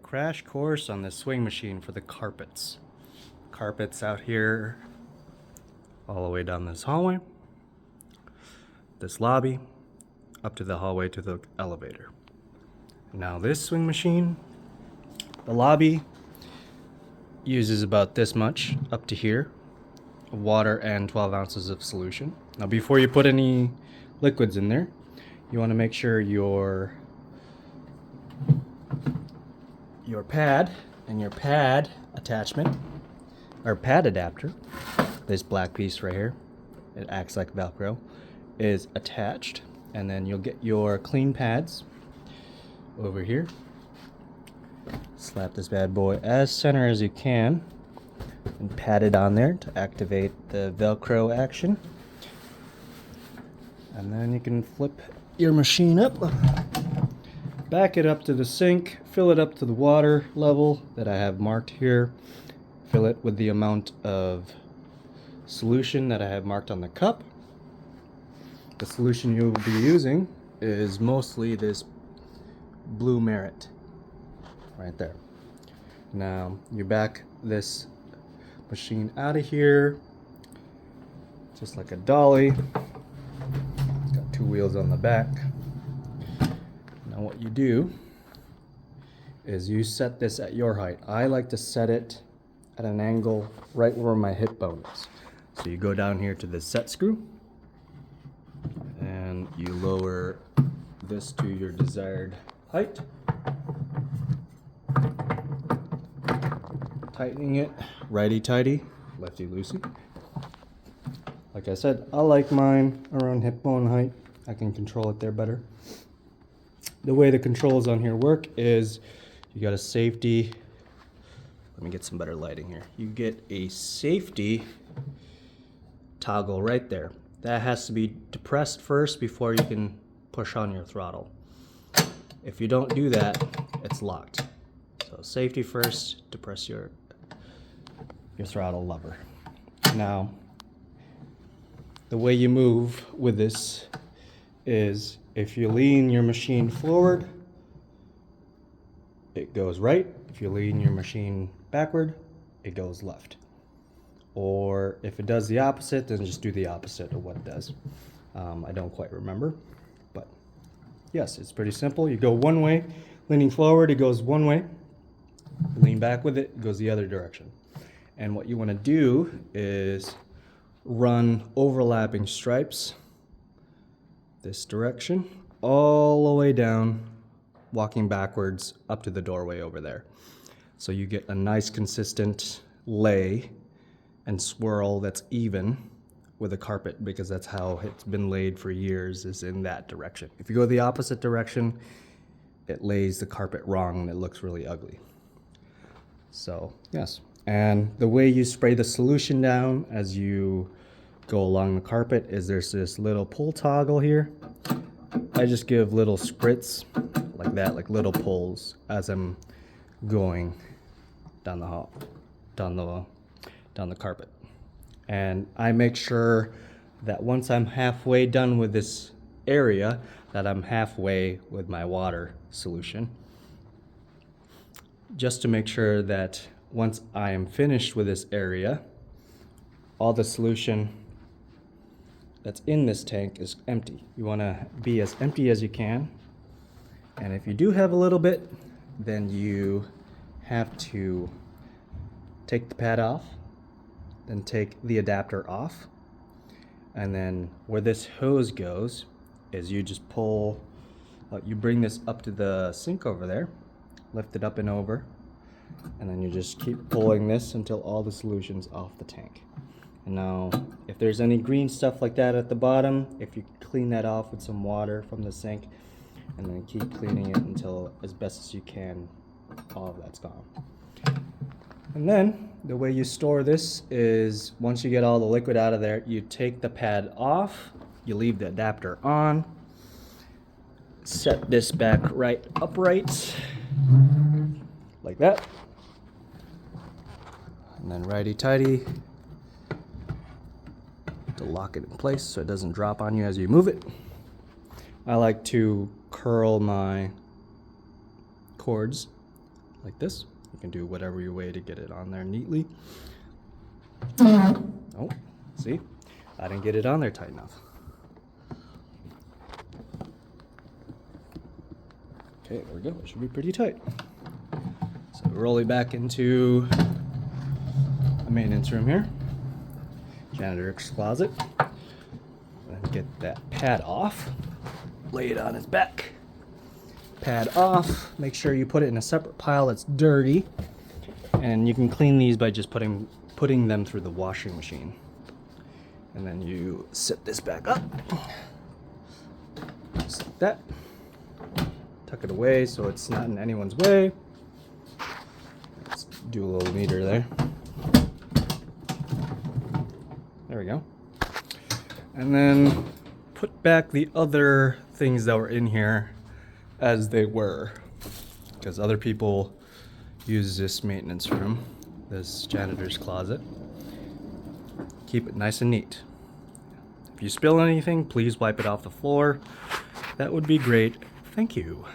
crash course on the swing machine for the carpets. Carpets out here all the way down this hallway, this lobby, up to the hallway to the elevator. Now this swing machine, the lobby uses about this much up to here of water and 12 ounces of solution. Now before you put any liquids in there, you want to make sure your pad and your pad attachment or pad adapter, this black piece right here, it acts like Velcro, is attached. And then you'll get your clean pads over here. Slap this bad boy as center as you can and pat it on there to activate the Velcro action. And then you can flip your machine up, back it up to the sink, fill it up to the water level that I have marked here, fill it with the amount of solution that I have marked on the cup. The solution you will be using is mostly this blue merit right there. Now you back this machine out of here just like a dolly. It's got two wheels on the back. Now what you do is you set this at your height. I like to set it at an angle right where my hip bone is. So you go down here to the set screw and you lower this to your desired height, tightening it righty-tighty, lefty-loosey. Like I said, I like mine around hip bone height. I can control it there better. The way the controls on here work is you got a safety, let me get some better lighting here. You get a safety toggle right there. That has to be depressed first before you can push on your throttle. If you don't do that, it's locked. So safety first, depress your throttle lever. Now, the way you move with this is if you lean your machine forward, it goes right. If you lean your machine backward, it goes left. Or if it does the opposite, then just do the opposite of what it does. I don't quite remember, but yes, it's pretty simple. You go one way, leaning forward, it goes one way. Lean back with it, it goes the other direction. And what you want to do is run overlapping stripes this direction all the way down, walking backwards up to the doorway over there. So you get a nice consistent lay and swirl that's even with a carpet, because that's how it's been laid for years, is in that direction. If you go the opposite direction, it lays the carpet wrong and it looks really ugly. So yes, and the way you spray the solution down as you go along the carpet is there's this little pull toggle here. I just give little spritz like that, like little pulls as I'm going down the hall, down the carpet. And I make sure that once I'm halfway done with this area, that I'm halfway with my water solution, just to make sure that once I am finished with this area, all the solution that's in this tank is empty. You want to be as empty as you can. And if you do have a little bit, then you have to take the pad off, then take the adapter off, and then where this hose goes is you just pull, you bring this up to the sink over there, lift it up and over, and then you just keep pulling this until all the solution's off the tank. And now if there's any green stuff like that at the bottom, if you clean that off with some water from the sink and then keep cleaning it until as best as you can all of that's gone. And then the way you store this is once you get all the liquid out of there, you take the pad off, you leave the adapter on, set this back right upright like that, and then righty-tighty to lock it in place so it doesn't drop on you as you move it. I like to curl my cords like this. You can do whatever your way to get it on there neatly. Oh, see? I didn't get it on there tight enough. Okay, there we go. It should be pretty tight. So roll it back into the maintenance room here. Janitor's closet. And get that pad off. Lay it on his back. Pad off. Make sure you put it in a separate pile that's dirty. And you can clean these by just putting them through the washing machine. And then you sit this back up. Just like that. Tuck it away so it's not in anyone's way. Let's do a little neater there. There we go. And then put back the other things that were in here as they were. Because other people use this maintenance room, this janitor's closet. Keep it nice and neat. If you spill anything, please wipe it off the floor. That would be great. Thank you.